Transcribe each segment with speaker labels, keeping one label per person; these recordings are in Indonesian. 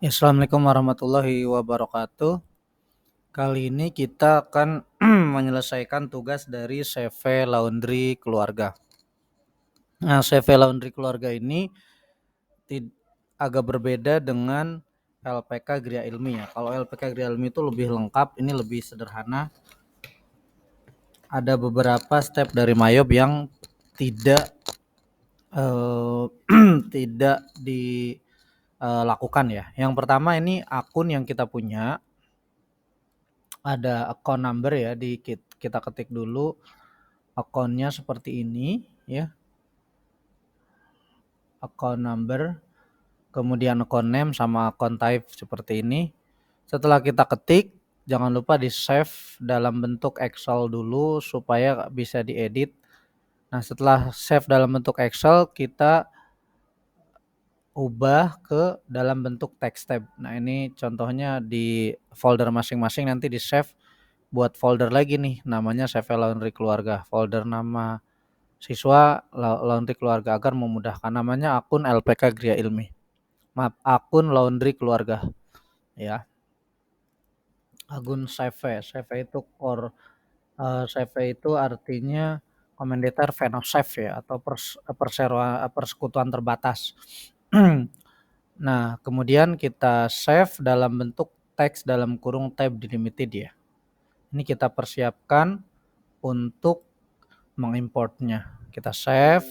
Speaker 1: Assalamualaikum warahmatullahi wabarakatuh. Kali ini kita akan menyelesaikan tugas dari CV Laundry Keluarga. Nah, CV Laundry Keluarga ini agak berbeda dengan LPK Gria Ilmi ya. Kalau LPK Gria Ilmi itu lebih lengkap, ini lebih sederhana. Ada beberapa step dari Mayob yang tidak tidak dilakukan ya. Yang pertama ini akun yang kita punya. Ada account number ya, kita ketik dulu akunnya seperti ini ya, account number, kemudian account name sama account type seperti ini. Setelah kita ketik, jangan lupa di save dalam bentuk Excel dulu supaya bisa diedit. Nah, setelah save dalam bentuk Excel, kita ubah ke dalam bentuk text tab. Nah, ini contohnya di folder masing-masing, nanti di save buat folder lagi nih, namanya CV Laundry Keluarga. Folder nama siswa Laundry Keluarga agar memudahkan, namanya akun LPK Gria Ilmi. Maaf, akun Laundry Keluarga ya. Akun CV itu core, CV itu artinya Komentator Venosave ya, atau persekutuan terbatas. Nah, kemudian kita save dalam bentuk teks dalam kurung tab delimited ya. Ini kita persiapkan untuk mengimportnya. Kita save,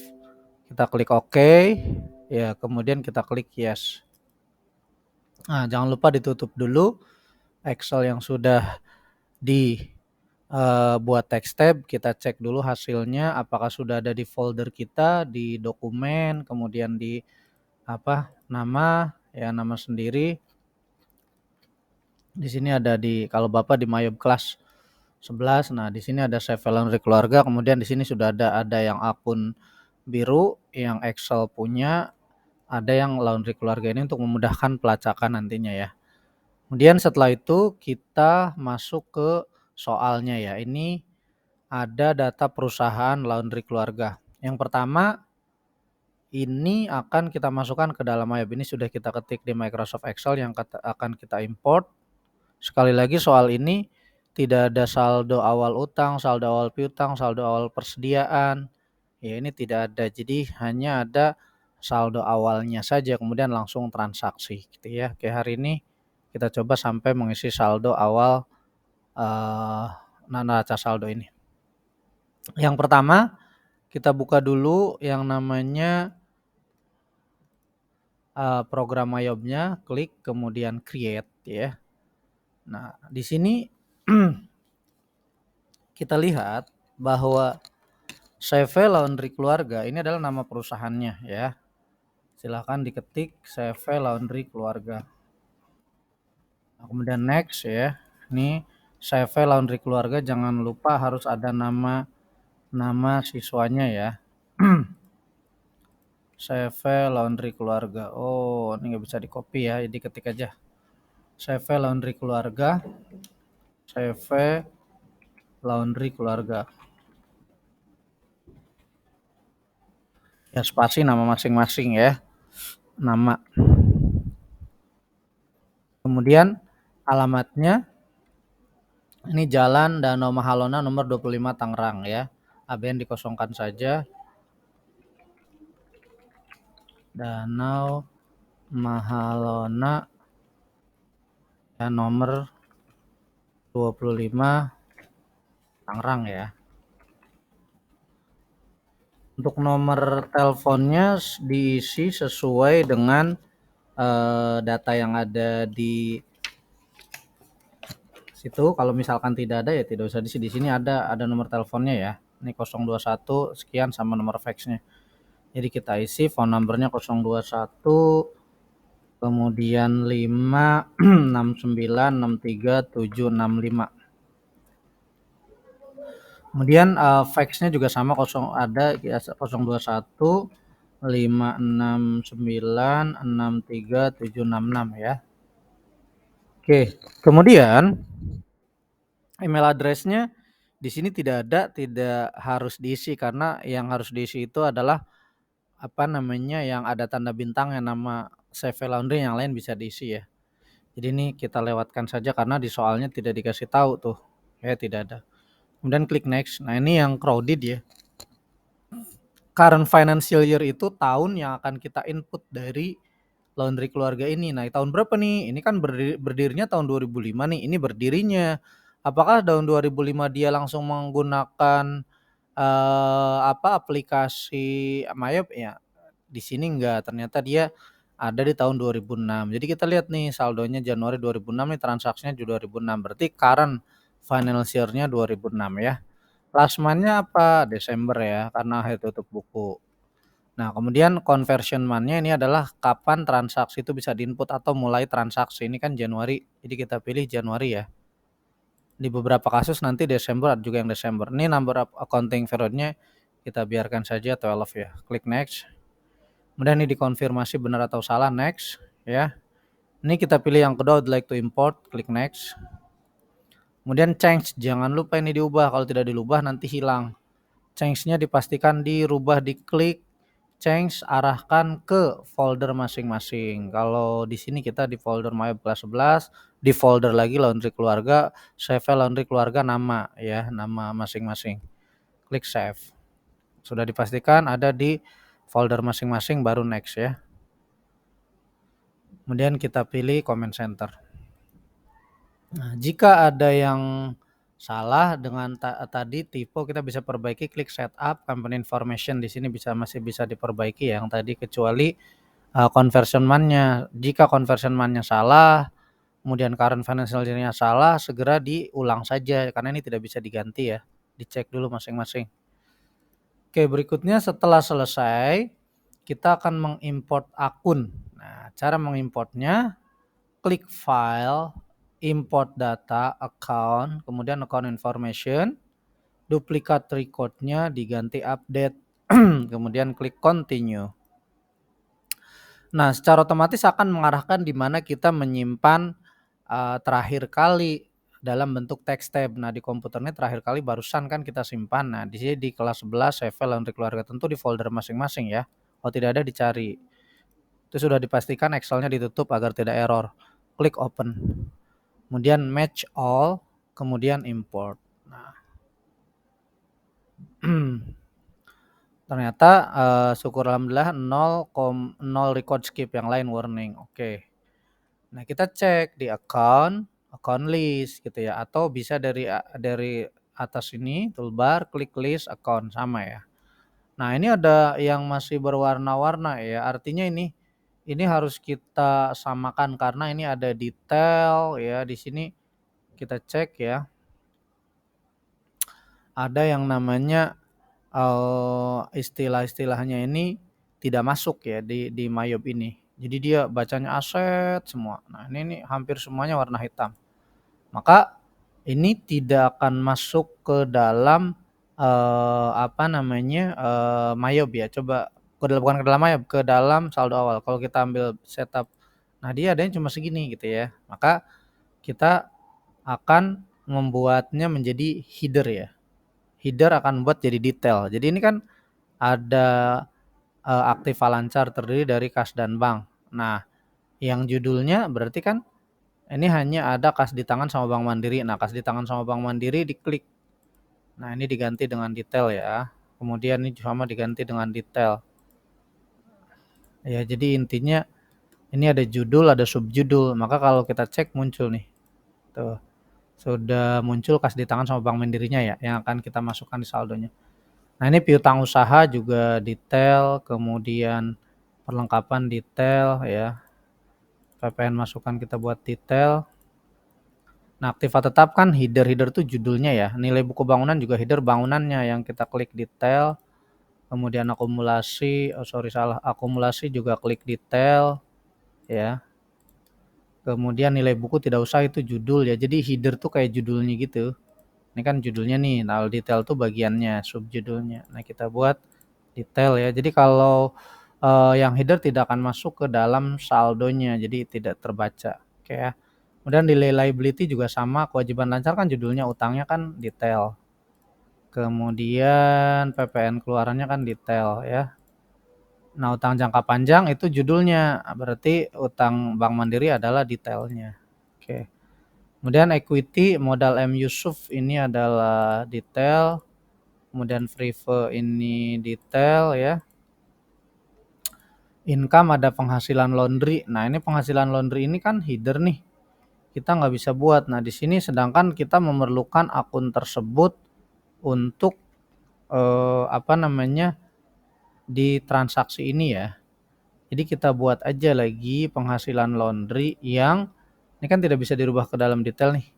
Speaker 1: kita klik OK, ya kemudian kita klik yes. Nah, jangan lupa ditutup dulu Excel yang sudah dibuat text tab. Kita cek dulu hasilnya apakah sudah ada di folder kita, di dokumen, kemudian di nama sendiri. Di sini ada kalau Bapak di Mayob kelas 11. Nah, di sini ada CV Laundry Keluarga, kemudian di sini sudah ada yang akun biru yang Excel punya, ada yang Laundry Keluarga ini untuk memudahkan pelacakan nantinya ya. Kemudian setelah itu kita masuk ke soalnya ya. Ini ada data perusahaan Laundry Keluarga. Yang pertama ini akan kita masukkan ke dalam Mayob. Ini sudah kita ketik di Microsoft Excel yang akan kita import. Sekali lagi soal ini tidak ada saldo awal utang, saldo awal piutang, saldo awal persediaan. Ya, ini tidak ada. Jadi hanya ada saldo awalnya saja, kemudian langsung transaksi gitu ya. Kayak hari ini kita coba sampai mengisi saldo awal neraca saldo ini. Yang pertama, kita buka dulu yang namanya program Mayobnya, klik kemudian create ya. Nah, di sini kita lihat bahwa CV Laundry Keluarga ini adalah nama perusahaannya ya. Silahkan diketik CV Laundry Keluarga. Nah, kemudian next ya. Ini CV Laundry Keluarga, jangan lupa harus ada nama siswanya ya. CV Laundry Keluarga. Oh, ini nggak bisa di copy ya, jadi ketik aja. CV Laundry Keluarga. CV Laundry Keluarga. Ya, spasi nama masing-masing ya. Nama. Kemudian alamatnya ini Jalan Danau Mahalona nomor 25 Tangerang ya. ABN dikosongkan saja. Danau Mahalona ya, nomor 25 Tangerang ya. Untuk nomor teleponnya diisi sesuai dengan data yang ada di situ. Kalau misalkan tidak ada ya tidak usah diisi. Di sini ada nomor teleponnya ya. Ini 021 sekian sama nomor faxnya. Jadi kita isi phone numbernya 021 kemudian 5696375. Kemudian faxnya juga sama, ada 021 5696376 ya. Oke, kemudian email addressnya di sini tidak harus diisi, karena yang harus diisi itu adalah yang ada tanda bintang yang nama CV Laundry, yang lain bisa diisi ya. Jadi ini kita lewatkan saja karena di soalnya tidak dikasih tahu tuh, tidak ada. Kemudian klik next. Nah ini yang crowded ya. Current financial year itu tahun yang akan kita input dari laundry keluarga ini. Nah tahun berapa nih? Ini kan berdirinya tahun 2005 nih, ini berdirinya. Apakah tahun 2005 dia langsung menggunakan aplikasi Mayop ya? Di sini enggak, ternyata dia ada di tahun 2006. Jadi kita lihat nih saldonya Januari 2006 nih, transaksinya di 2006. Berarti current financial year-nya 2006 ya. Last month-nya apa? Desember ya, karena akhir tutup buku. Nah, kemudian conversion month-nya ini adalah kapan transaksi itu bisa diinput atau mulai transaksi. Ini kan Januari, jadi kita pilih Januari ya. Di beberapa kasus nanti Desember, ada juga yang Desember. Ini number of accounting period-nya kita biarkan saja 12 ya. Klik next. Kemudian ini dikonfirmasi benar atau salah, next ya. Ini kita pilih yang kedua, would like to import, klik next. Kemudian change, jangan lupa ini diubah, kalau tidak dilubah nanti hilang. Change-nya dipastikan dirubah, diklik change, arahkan ke folder masing-masing. Kalau di sini kita di folder My Kelas 11, di folder lagi laundry keluarga, save laundry keluarga nama ya, nama masing-masing. Klik save. Sudah dipastikan ada di folder masing-masing, baru next ya. Kemudian kita pilih comment center. Nah, jika ada yang salah dengan tadi tipe, kita bisa perbaiki, klik setup company information. Di sini masih bisa diperbaiki ya, yang tadi, kecuali conversion month-nya. Jika conversion month-nya salah, kemudian current financial year-nya salah, segera diulang saja karena ini tidak bisa diganti ya. Dicek dulu masing-masing. Oke, berikutnya setelah selesai, kita akan mengimport akun. Nah, cara mengimportnya, klik file, import data, account, kemudian account information, duplikat record-nya diganti update, kemudian klik continue. Nah, secara otomatis akan mengarahkan di mana kita menyimpan terakhir kali dalam bentuk text tab. Nah, di komputernya terakhir kali barusan kan kita simpan. Nah, di sini di kelas 11 save file untuk keluarga, tentu di folder masing-masing ya. Kalau tidak ada dicari. Itu sudah dipastikan Excel-nya ditutup agar tidak error. Klik open. Kemudian match all, kemudian import. Nah, ternyata syukur alhamdulillah 0 record skip, yang lain warning. Oke. Nah, kita cek di account list gitu ya, atau bisa dari atas ini toolbar, klik list account, sama ya. Nah, ini ada yang masih berwarna-warna ya, artinya ini harus kita samakan karena ini ada detail ya. Di sini kita cek ya, ada yang namanya istilah-istilahnya ini tidak masuk ya di Mayop ini. Jadi dia bacanya aset semua. Nah, ini hampir semuanya warna hitam. Maka ini tidak akan masuk ke dalam Mayop ya. Coba bukan ke dalam Mayop, ke dalam saldo awal. Kalau kita ambil setup, nah dia adanya cuma segini gitu ya. Maka kita akan membuatnya menjadi header ya. Header akan membuat jadi detail. Jadi ini kan ada Aktiva Lancar terdiri dari kas dan bank. Nah, yang judulnya berarti kan ini hanya ada kas di tangan sama Bank Mandiri. Nah, kas di tangan sama Bank Mandiri diklik. Nah, ini diganti dengan detail ya. Kemudian ini sama diganti dengan detail. Ya, jadi intinya ini ada judul, ada subjudul. Maka kalau kita cek muncul nih. Tuh. Sudah muncul kas di tangan sama Bank Mandirinya ya, yang akan kita masukkan di saldonya. Nah, ini piutang usaha juga detail, kemudian perlengkapan detail ya. PPN masukan kita buat detail. Nah, aktiva tetap kan header itu judulnya ya. Nilai buku bangunan juga header bangunannya yang kita klik detail. Kemudian akumulasi, akumulasi juga klik detail ya. Kemudian nilai buku tidak usah, itu judul ya. Jadi header tuh kayak judulnya gitu. Ini kan judulnya nih. Nah, detail tuh bagiannya, subjudulnya. Nah, kita buat detail ya. Jadi kalau yang header tidak akan masuk ke dalam saldonya, jadi tidak terbaca. Oke ya. Kemudian di liability juga sama, kewajiban lancar kan judulnya, utangnya kan detail. Kemudian PPN keluarannya kan detail ya. Nah, utang jangka panjang itu judulnya, berarti utang Bank Mandiri adalah detailnya. Oke. Kemudian equity modal M Yusuf ini adalah detail. Kemudian Prive ini detail ya. Income ada penghasilan laundry. Nah, ini penghasilan laundry ini kan header nih. Kita nggak bisa buat. Nah, di sini sedangkan kita memerlukan akun tersebut untuk di transaksi ini ya. Jadi kita buat aja lagi penghasilan laundry yang ini kan tidak bisa dirubah ke dalam detail nih.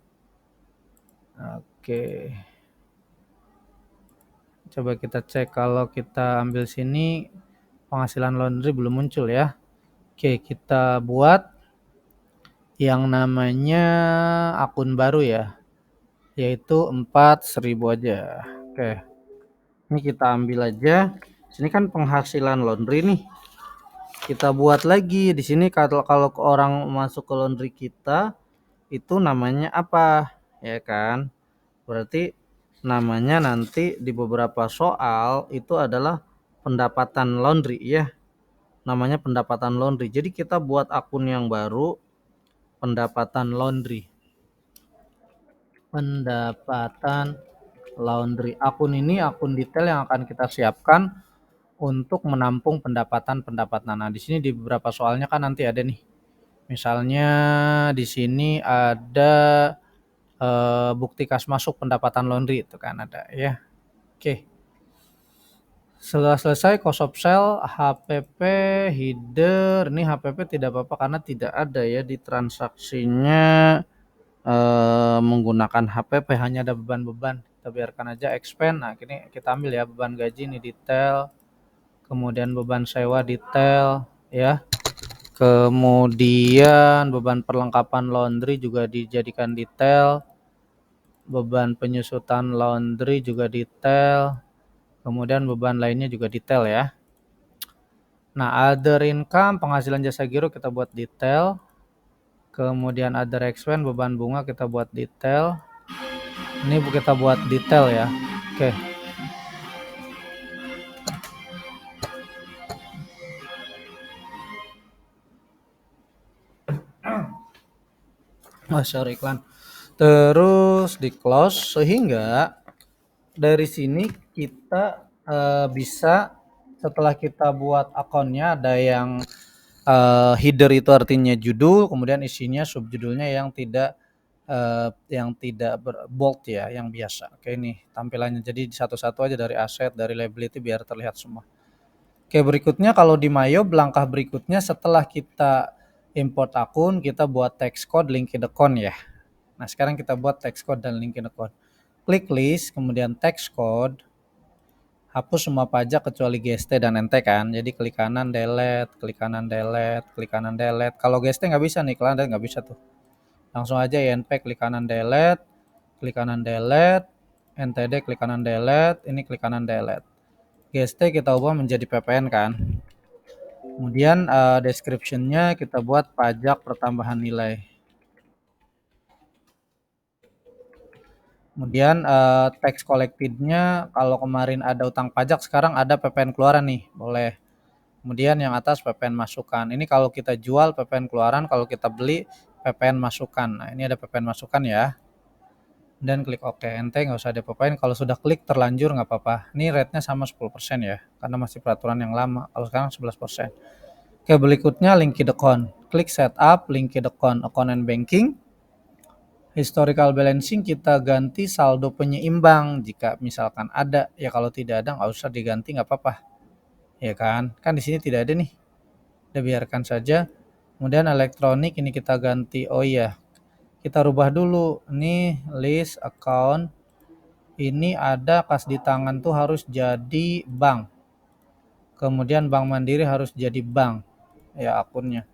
Speaker 1: Oke. Coba kita cek kalau kita ambil sini penghasilan laundry belum muncul ya. Oke, kita buat yang namanya akun baru ya, yaitu 4.000 aja. Oke, ini kita ambil aja. Sini kan penghasilan laundry nih. Kita buat lagi di sini kalau orang masuk ke laundry kita itu namanya apa, ya kan? Berarti namanya nanti di beberapa soal itu adalah pendapatan laundry ya. Namanya pendapatan laundry. Jadi kita buat akun yang baru pendapatan laundry. Pendapatan laundry. Akun ini akun detail yang akan kita siapkan untuk menampung pendapatan-pendapatan. Nah, di sini di beberapa soalnya kan nanti ada nih. Misalnya di sini ada bukti kas masuk pendapatan laundry itu kan ada ya. Oke. Setelah selesai cost of sale, HPP, header, ini HPP tidak apa-apa karena tidak ada ya di transaksinya menggunakan HPP, hanya ada beban-beban. Kita biarkan aja expand. Nah, ini kita ambil ya beban gaji ini detail, kemudian beban sewa detail ya. Kemudian beban perlengkapan laundry juga dijadikan detail. Beban penyusutan laundry juga detail. Kemudian beban lainnya juga detail ya. Nah, other income, penghasilan jasa giro kita buat detail. Kemudian other expense, beban bunga kita buat detail. Ini kita buat detail ya. Oke. Oh, sorry iklan. Terus di close sehingga dari sini kita bisa setelah kita buat akunnya ada yang header itu artinya judul, kemudian isinya subjudulnya yang tidak bold ya, yang biasa. Oke, ini tampilannya. Jadi satu-satu aja dari aset, dari liability biar terlihat semua. Oke, berikutnya kalau di Mayo langkah berikutnya setelah kita import akun, kita buat text code linked account ya. Nah, sekarang kita buat text code dan linked account. Klik list, kemudian text code. Hapus semua pajak kecuali GST dan NT kan. Jadi klik kanan delete, klik kanan delete, klik kanan delete. Kalau GST nggak bisa nih, kalian nggak bisa tuh. Langsung aja INP klik kanan delete, klik kanan delete, NTD klik kanan delete, ini klik kanan delete. GST kita ubah menjadi PPN kan. Kemudian description-nya kita buat pajak pertambahan nilai. Kemudian tax collected-nya kalau kemarin ada utang pajak, sekarang ada PPN keluaran nih, boleh. Kemudian yang atas PPN masukan. Ini kalau kita jual PPN keluaran, kalau kita beli PPN masukan. Nah, ini ada PPN masukan ya. Dan klik OK, ente nggak usah diapa-apain. Kalau sudah klik terlanjur nggak apa-apa. Ini rate-nya sama 10% ya, karena masih peraturan yang lama. Kalau sekarang 11%. Oke, berikutnya linked account. Klik setup, linked account and banking. Historical balancing kita ganti saldo penyeimbang jika misalkan ada. Ya kalau tidak ada nggak usah diganti, nggak apa-apa. Ya kan? Kan di sini tidak ada nih. Kita biarkan saja. Kemudian elektronik ini kita ganti. Oh iya, kita rubah dulu. Ini list account. Ini ada kas di tangan tuh harus jadi bank. Kemudian Bank Mandiri harus jadi bank. Ya akunnya.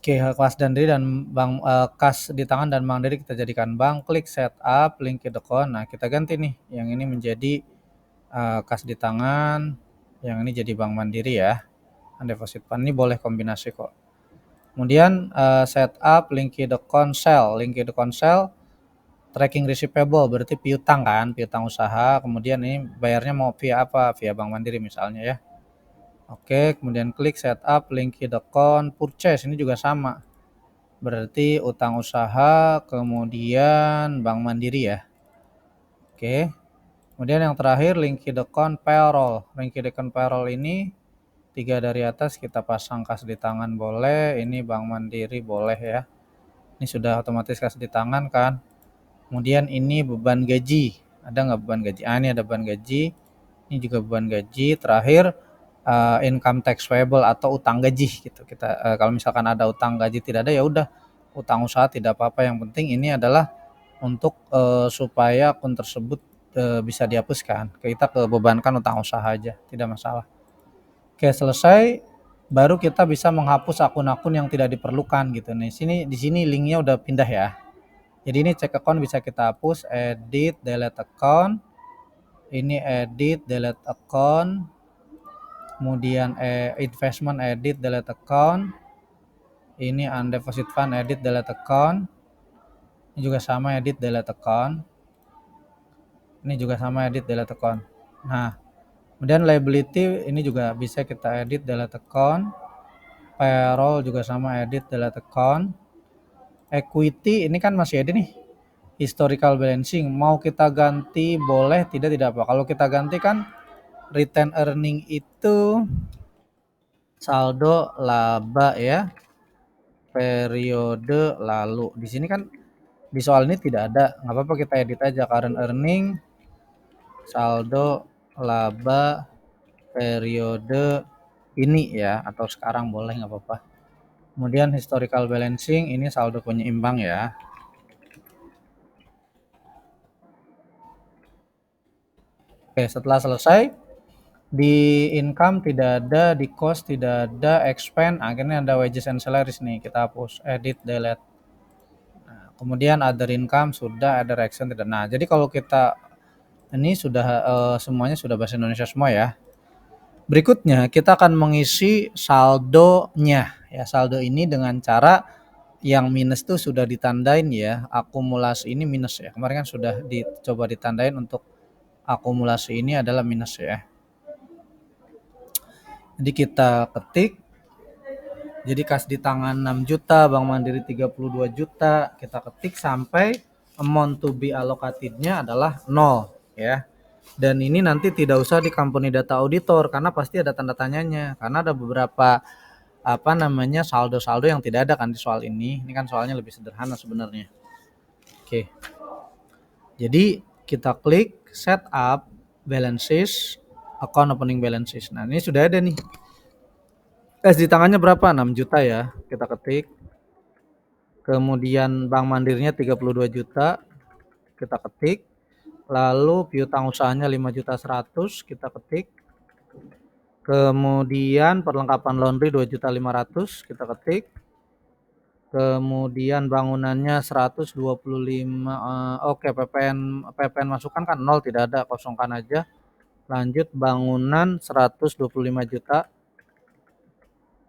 Speaker 1: Oke, kas Mandiri dan bank kas di tangan dan Bank Mandiri kita jadikan bank. Klik setup, linked account. Nah, kita ganti nih. Yang ini menjadi kas di tangan, yang ini jadi Bank Mandiri ya. Deposit fund ini boleh kombinasi kok. Kemudian setup linked account sell, linked account sell tracking receivable berarti piutang kan, piutang usaha. Kemudian ini bayarnya mau via apa? Via Bank Mandiri misalnya ya. Oke, kemudian klik setup linked account purchase, ini juga sama. Berarti utang usaha, kemudian Bank Mandiri ya. Oke. Kemudian yang terakhir linked account payroll. Linked account payroll ini 3 dari atas kita pasang kas di tangan boleh, ini Bank Mandiri boleh ya. Ini sudah otomatis kas di tangan kan. Kemudian ini beban gaji. Ada nggak beban gaji? Ini ada beban gaji. Ini juga beban gaji. Terakhir income tax payable atau utang gaji gitu. Kita kalau misalkan ada utang gaji tidak ada ya udah utang usaha tidak apa-apa. Yang penting ini adalah untuk supaya akun tersebut bisa dihapuskan. Kita kebebankan utang usaha aja, tidak masalah. Oke, selesai baru kita bisa menghapus akun-akun yang tidak diperlukan gitu. Nih, di sini linknya udah pindah ya. Jadi ini cek account bisa kita hapus, edit, delete account. Ini edit, delete account. Kemudian investment, edit, delete account. Ini undeposit fund, edit, delete account. Ini juga sama, edit, delete account. Ini juga sama, edit, delete account. Nah, kemudian liability ini juga bisa kita edit, delete account. Payroll juga sama, edit, delete account. Equity ini kan masih ada nih, historical balancing. Mau kita ganti boleh, tidak apa. Kalau kita ganti kan return earning itu saldo laba ya, periode lalu. Di sini kan di soal ini tidak ada, nggak apa-apa kita edit aja current earning, saldo laba periode ini ya, atau sekarang boleh nggak apa-apa. Kemudian historical balancing ini saldo penyeimbang ya. Oke, setelah selesai di income tidak ada, di cost tidak ada, expense akhirnya ada wages and salaries nih, kita hapus, edit, delete. Nah, kemudian other income sudah, ada action tidak. Nah, jadi kalau kita ini sudah semuanya sudah bahasa Indonesia semua ya. Berikutnya kita akan mengisi saldonya ya. Saldo ini dengan cara yang minus tuh sudah ditandain ya. Akumulasi ini minus ya. Kemarin kan sudah dicoba ditandain untuk akumulasi ini adalah minus ya. Jadi kita ketik, jadi kas di tangan 6 juta, Bank Mandiri 32 juta, kita ketik sampai amount to be allocatednya adalah 0 ya. Dan ini nanti tidak usah di company data auditor karena pasti ada tanda tanyanya, karena ada beberapa saldo-saldo yang tidak ada kan di soal ini. Ini kan soalnya lebih sederhana sebenarnya. Oke. Jadi kita klik setup balances, account opening balances. Nah, ini sudah ada nih. Kas di tangannya berapa? 6 juta ya. Kita ketik. Kemudian Bank Mandirinya 32 juta. Kita ketik. Lalu piutang usahanya 5.100.000 kita ketik. Kemudian perlengkapan laundry 2.500.000 kita ketik. Kemudian bangunannya 125, oke, PPN masukan kan 0, tidak ada, kosongkan aja. Lanjut bangunan 125 juta.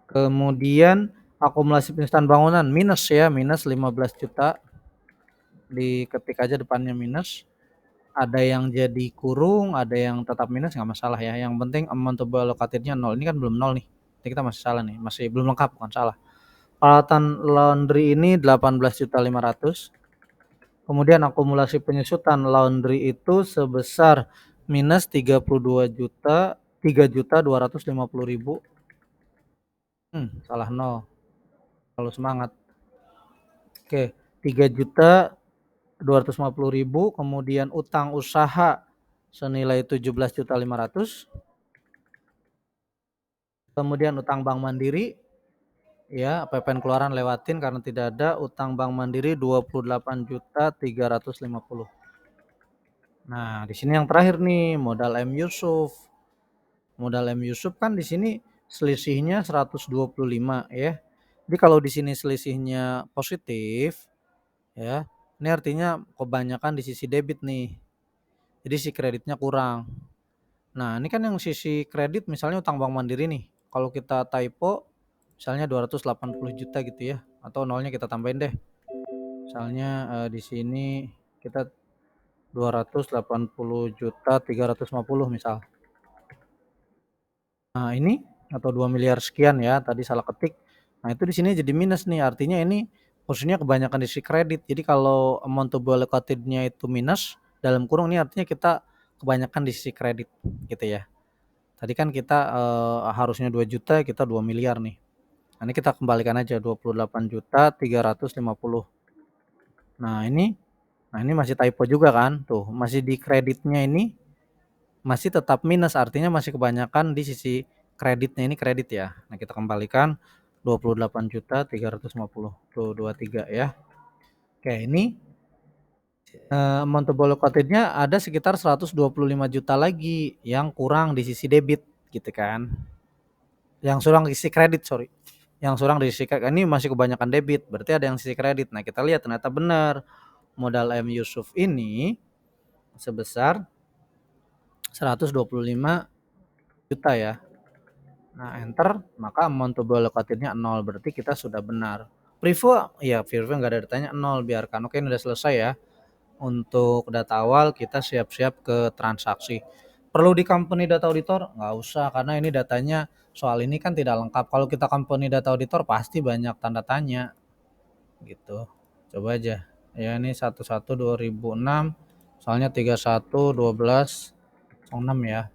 Speaker 1: Kemudian akumulasi penyusutan bangunan minus ya, minus 15 juta. Diketik aja depannya minus. Ada yang jadi kurung, ada yang tetap minus, nggak masalah ya. Yang penting amount to be allocatednya 0. Ini kan belum 0 nih. Ini kita masih salah nih, masih belum lengkap, bukan salah. Peralatan laundry ini 18.500.000. Kemudian akumulasi penyusutan laundry itu sebesar minus 32 juta, 3.250.000. Salah 0. Kalau semangat. Oke, 3.250.000. Kemudian utang usaha senilai 17.500.000. Kemudian utang Bank Mandiri ya, PPN keluaran lewatin karena tidak ada. Utang Bank Mandiri 28.350.000. Nah, di sini yang terakhir nih, modal M Yusuf. Modal M Yusuf kan di sini selisihnya 125 ya. Jadi kalau di sini selisihnya positif ya, ini artinya kebanyakan di sisi debit nih. Jadi si kreditnya kurang. Nah, ini kan yang sisi kredit misalnya utang Bank Mandiri nih. Kalau kita typo misalnya 280 juta gitu ya, atau nolnya kita tambahin deh. Misalnya di sini kita 280 juta 350 misal. Nah, ini atau 2 miliar sekian ya, tadi salah ketik. Nah, itu di sini jadi minus nih, artinya ini posisinya kebanyakan diisi kredit. Jadi kalau amount to be allocated-nya itu minus, dalam kurung ini artinya kita kebanyakan diisi kredit gitu ya. Tadi kan kita harusnya 2 juta, kita 2 miliar nih. Nah, ini kita kembalikan aja 28.350. Nah, ini masih typo juga kan? Tuh, masih di kreditnya ini masih tetap minus, artinya masih kebanyakan di sisi kreditnya, ini kredit ya. Nah, kita kembalikan 28.350 tuh 23 ya. Oke, ini amount to be allocated-nya ada sekitar 125 juta lagi yang kurang di sisi debit gitu kan. Yang kurang di sisi kredit, sorry. Yang kurang di sisi kredit. Ini masih kebanyakan debit, berarti ada yang sisi kredit. Nah, kita lihat ternyata benar. Modal M Yusuf ini sebesar 125 juta ya. Nah, enter, maka amount to be allocated-nya 0, berarti kita sudah benar. Preview, ya preview nggak ada datanya 0, biarkan. Oke, ini udah selesai ya. Untuk data awal kita siap-siap ke transaksi. Perlu di company data auditor? Nggak usah, karena ini datanya soal ini kan tidak lengkap. Kalau kita company data auditor pasti banyak tanda tanya gitu. Coba aja. Ya, ini 11 2006, soalnya 31 12 06 ya.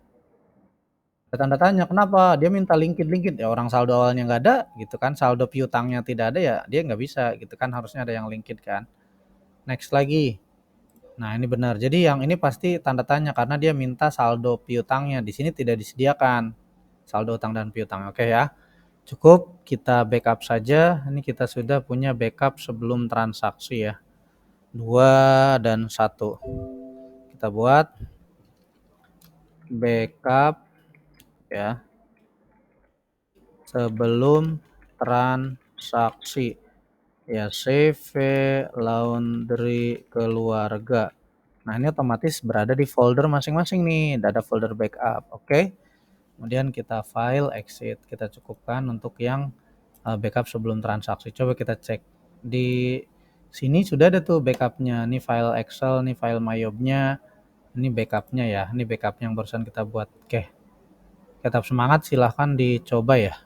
Speaker 1: Ada tanda tanya, kenapa? Dia minta LinkedIn. Ya orang saldo awalnya nggak ada gitu kan, saldo piutangnya tidak ada ya dia nggak bisa gitu kan, harusnya ada yang LinkedIn kan. Next lagi. Nah, ini benar. Jadi yang ini pasti tanda tanya karena dia minta saldo piutangnya. Di sini tidak disediakan saldo utang dan piutang. Oke ya. Cukup kita backup saja. Ini kita sudah punya backup sebelum transaksi ya. 2 dan 1. Kita buat backup ya sebelum transaksi. Ya, CV laundry keluarga. Nah, ini otomatis berada di folder masing-masing nih, ada folder backup, oke. Kemudian kita file, exit, kita cukupkan untuk yang backup sebelum transaksi. Coba kita cek di sini sudah ada tuh backupnya. Ini file Excel, ini file myobnya, ini backupnya ya. Ini backup yang barusan kita buat. Oke, tetap semangat, silahkan dicoba ya.